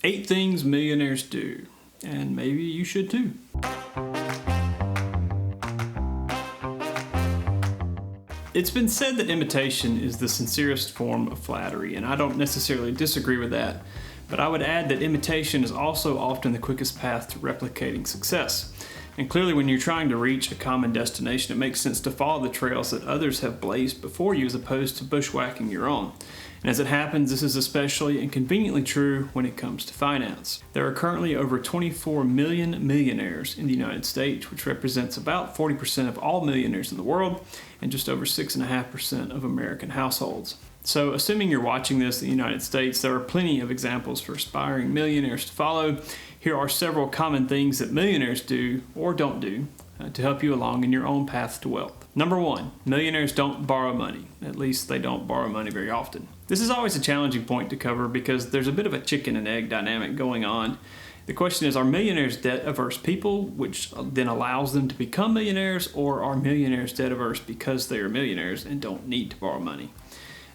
8 things millionaires do, and maybe you should too. It's been said that imitation is the sincerest form of flattery, and I don't necessarily disagree with that, but I would add that imitation is also often the quickest path to replicating success. And clearly, when you're trying to reach a common destination, it makes sense to follow the trails that others have blazed before you as opposed to bushwhacking your own. And as it happens, this is especially and conveniently true when it comes to finance. There are currently over 24 million millionaires in the United States, which represents about 40% of all millionaires in the world and just over 6.5% of American households. So, assuming you're watching this in the United States, there are plenty of examples for aspiring millionaires to follow. Here are several common things that millionaires do or don't do to help you along in your own path to wealth. Number 1, millionaires don't borrow money. At least they don't borrow money very often. This is always a challenging point to cover because there's a bit of a chicken and egg dynamic going on. The question is, are millionaires debt-averse people, which then allows them to become millionaires, or are millionaires debt-averse because they are millionaires and don't need to borrow money?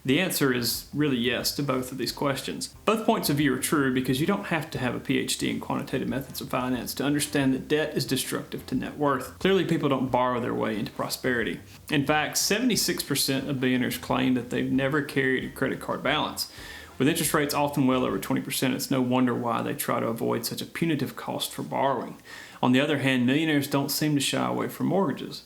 The answer is really yes to both of these questions. Both points of view are true because you don't have to have a PhD in quantitative methods of finance to understand that debt is destructive to net worth. Clearly, people don't borrow their way into prosperity. In fact, 76% of billionaires claim that they've never carried a credit card balance. With interest rates often well over 20%, it's no wonder why they try to avoid such a punitive cost for borrowing. On the other hand, millionaires don't seem to shy away from mortgages.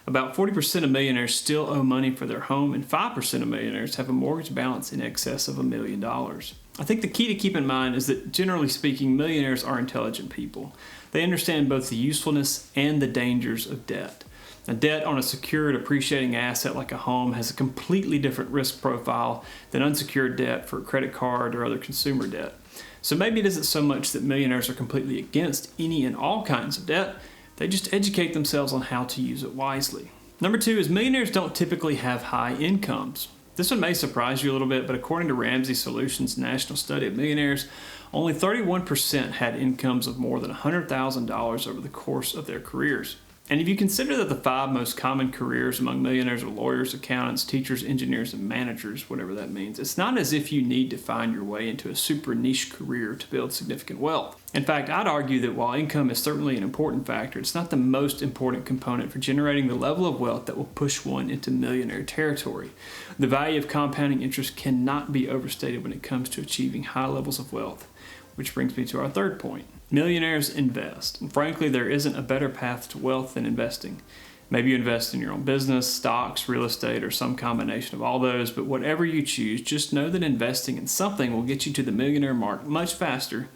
About 40% of millionaires still owe money for their home, and 5% of millionaires have a mortgage balance in excess of $1 million. I think the key to keep in mind is that, generally speaking, millionaires are intelligent people. They understand both the usefulness and the dangers of debt. A debt on a secured, appreciating asset like a home has a completely different risk profile than unsecured debt for a credit card or other consumer debt. So maybe it isn't so much that millionaires are completely against any and all kinds of debt. They just educate themselves on how to use it wisely. Number 2 is millionaires don't typically have high incomes. This one may surprise you a little bit, but according to Ramsey Solutions' national study of millionaires, only 31% had incomes of more than $100,000 over the course of their careers. And if you consider that the 5 most common careers among millionaires are lawyers, accountants, teachers, engineers, and managers, whatever that means, it's not as if you need to find your way into a super niche career to build significant wealth. In fact, I'd argue that while income is certainly an important factor, it's not the most important component for generating the level of wealth that will push one into millionaire territory. The value of compounding interest cannot be overstated when it comes to achieving high levels of wealth. Which brings me to our third point. Millionaires invest. And frankly, there isn't a better path to wealth than investing. Maybe you invest in your own business, stocks, real estate, or some combination of all those, but whatever you choose, just know that investing in something will get you to the millionaire mark much faster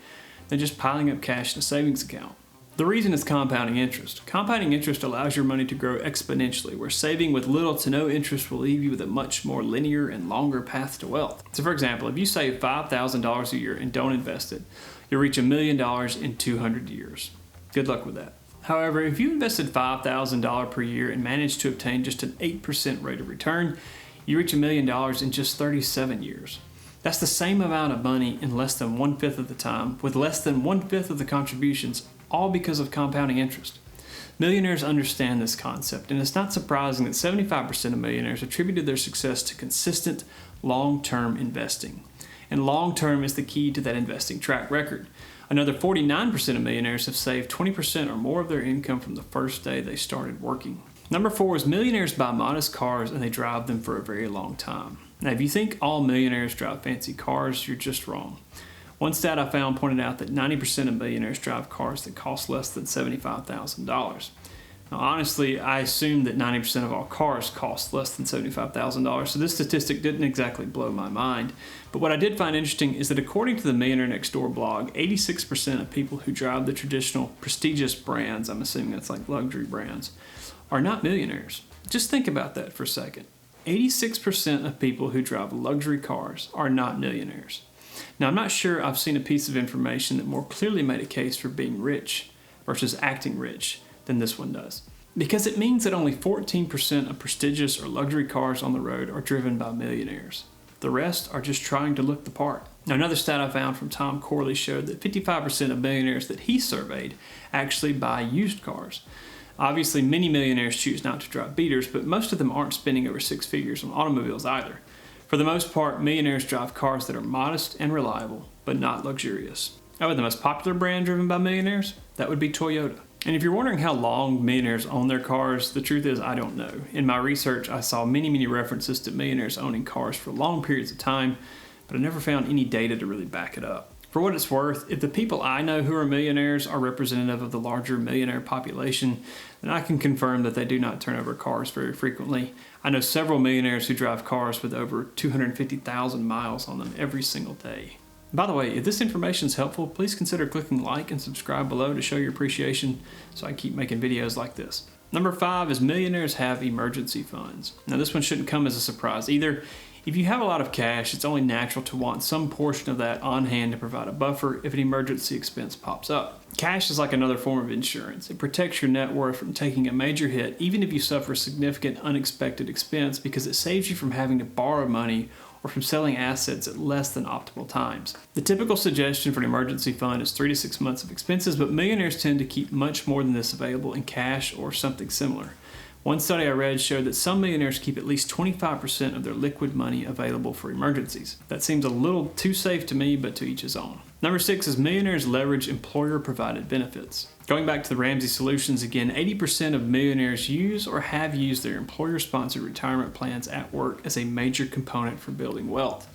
than just piling up cash in a savings account. The reason is compounding interest. Compounding interest allows your money to grow exponentially, where saving with little to no interest will leave you with a much more linear and longer path to wealth. So for example, if you save $5,000 a year and don't invest it, you'll reach $1 million in 200 years. Good luck with that. However, if you invested $5,000 per year and managed to obtain just an 8% rate of return, you reach $1 million in just 37 years. That's the same amount of money in less than 1/5 of the time, with less than 1/5 of the contributions, all because of compounding interest. Millionaires understand this concept, and it's not surprising that 75% of millionaires attributed their success to consistent, long-term investing. And long-term is the key to that investing track record. Another 49% of millionaires have saved 20% or more of their income from the first day they started working. Number 4 is millionaires buy modest cars and they drive them for a very long time. Now, if you think all millionaires drive fancy cars, you're just wrong. One stat I found pointed out that 90% of millionaires drive cars that cost less than $75,000. Now, honestly, I assumed that 90% of all cars cost less than $75,000, so this statistic didn't exactly blow my mind. But what I did find interesting is that according to the Millionaire Next Door blog, 86% of people who drive the traditional prestigious brands, I'm assuming that's like luxury brands, are not millionaires. Just think about that for a second. 86% of people who drive luxury cars are not millionaires. Now, I'm not sure I've seen a piece of information that more clearly made a case for being rich versus acting rich than this one does. Because it means that only 14% of prestigious or luxury cars on the road are driven by millionaires. The rest are just trying to look the part. Now, another stat I found from Tom Corley showed that 55% of millionaires that he surveyed actually buy used cars. Obviously, many millionaires choose not to drive beaters, but most of them aren't spending over 6 figures on automobiles either. For the most part, millionaires drive cars that are modest and reliable, but not luxurious. Oh, and the most popular brand driven by millionaires? That would be Toyota. And if you're wondering how long millionaires own their cars, the truth is I don't know. In my research, I saw many references to millionaires owning cars for long periods of time, but I never found any data to really back it up. For what it's worth, if the people I know who are millionaires are representative of the larger millionaire population, then I can confirm that they do not turn over cars very frequently. I know several millionaires who drive cars with over 250,000 miles on them every single day. By the way, if this information is helpful, please consider clicking like and subscribe below to show your appreciation so I keep making videos like this. Number 5 is millionaires have emergency funds. Now this one shouldn't come as a surprise either. If you have a lot of cash, it's only natural to want some portion of that on hand to provide a buffer if an emergency expense pops up. Cash is like another form of insurance. It protects your net worth from taking a major hit even if you suffer a significant unexpected expense because it saves you from having to borrow money or from selling assets at less than optimal times. The typical suggestion for an emergency fund is 3 to 6 months of expenses, but millionaires tend to keep much more than this available in cash or something similar. One study I read showed that some millionaires keep at least 25% of their liquid money available for emergencies. That seems a little too safe to me, but to each his own. Number 6 is millionaires leverage employer-provided benefits. Going back to the Ramsey Solutions again, 80% of millionaires use or have used their employer-sponsored retirement plans at work as a major component for building wealth.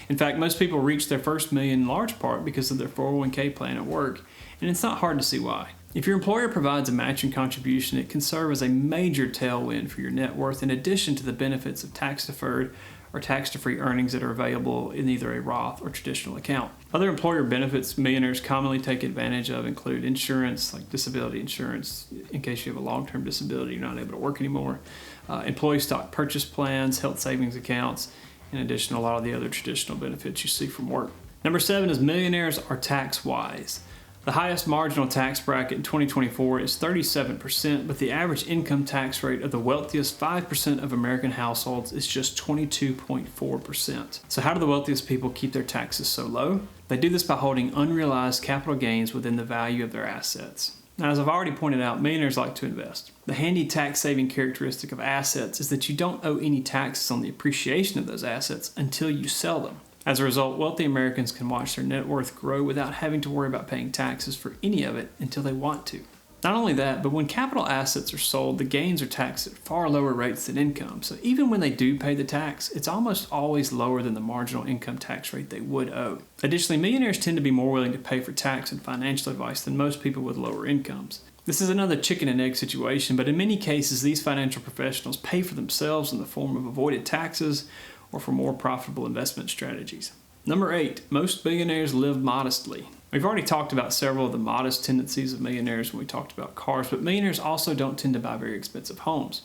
In fact, most people reach their first million in large part because of their 401k plan at work, and it's not hard to see why. If your employer provides a matching contribution, it can serve as a major tailwind for your net worth in addition to the benefits of tax-deferred or tax-free earnings that are available in either a Roth or traditional account. Other employer benefits millionaires commonly take advantage of include insurance, like disability insurance, in case you have a long-term disability, you're not able to work anymore, employee stock purchase plans, health savings accounts, in addition to a lot of the other traditional benefits you see from work. Number 7 is millionaires are tax wise. The highest marginal tax bracket in 2024 is 37%, but the average income tax rate of the wealthiest 5% of American households is just 22.4%. So how do the wealthiest people keep their taxes so low? They do this by holding unrealized capital gains within the value of their assets. Now, as I've already pointed out, millionaires like to invest. The handy tax-saving characteristic of assets is that you don't owe any taxes on the appreciation of those assets until you sell them. As a result, wealthy Americans can watch their net worth grow without having to worry about paying taxes for any of it until they want to. Not only that, but when capital assets are sold, the gains are taxed at far lower rates than income. So even when they do pay the tax, it's almost always lower than the marginal income tax rate they would owe. Additionally, millionaires tend to be more willing to pay for tax and financial advice than most people with lower incomes. This is another chicken and egg situation, but in many cases, these financial professionals pay for themselves in the form of avoided taxes or for more profitable investment strategies. Number 8, most millionaires live modestly. We've already talked about several of the modest tendencies of millionaires when we talked about cars, but millionaires also don't tend to buy very expensive homes.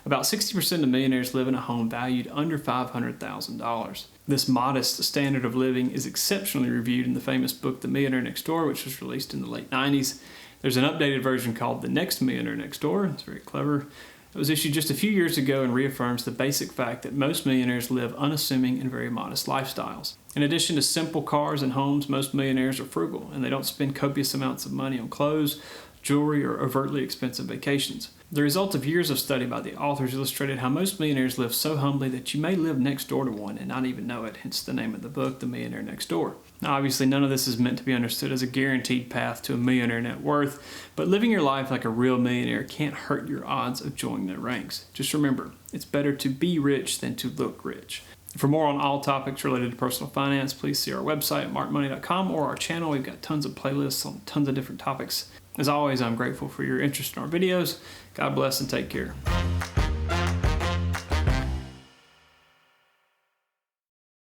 About 60% of millionaires live in a home valued under $500,000. This modest standard of living is exceptionally reviewed in the famous book The Millionaire Next Door, which was released in the late 90s. There's an updated version called The Next Millionaire Next Door. It's very clever. It was issued just a few years ago and reaffirms the basic fact that most millionaires live unassuming and very modest lifestyles. In addition to simple cars and homes, most millionaires are frugal and they don't spend copious amounts of money on clothes, jewelry, or overtly expensive vacations. The result of years of study by the authors illustrated how most millionaires live so humbly that you may live next door to one and not even know it, hence the name of the book, The Millionaire Next Door. Now, obviously, none of this is meant to be understood as a guaranteed path to a millionaire net worth, but living your life like a real millionaire can't hurt your odds of joining their ranks. Just remember, it's better to be rich than to look rich. For more on all topics related to personal finance, please see our website at markmoney.com or our channel. We've got tons of playlists on tons of different topics. As always, I'm grateful for your interest in our videos. God bless and take care.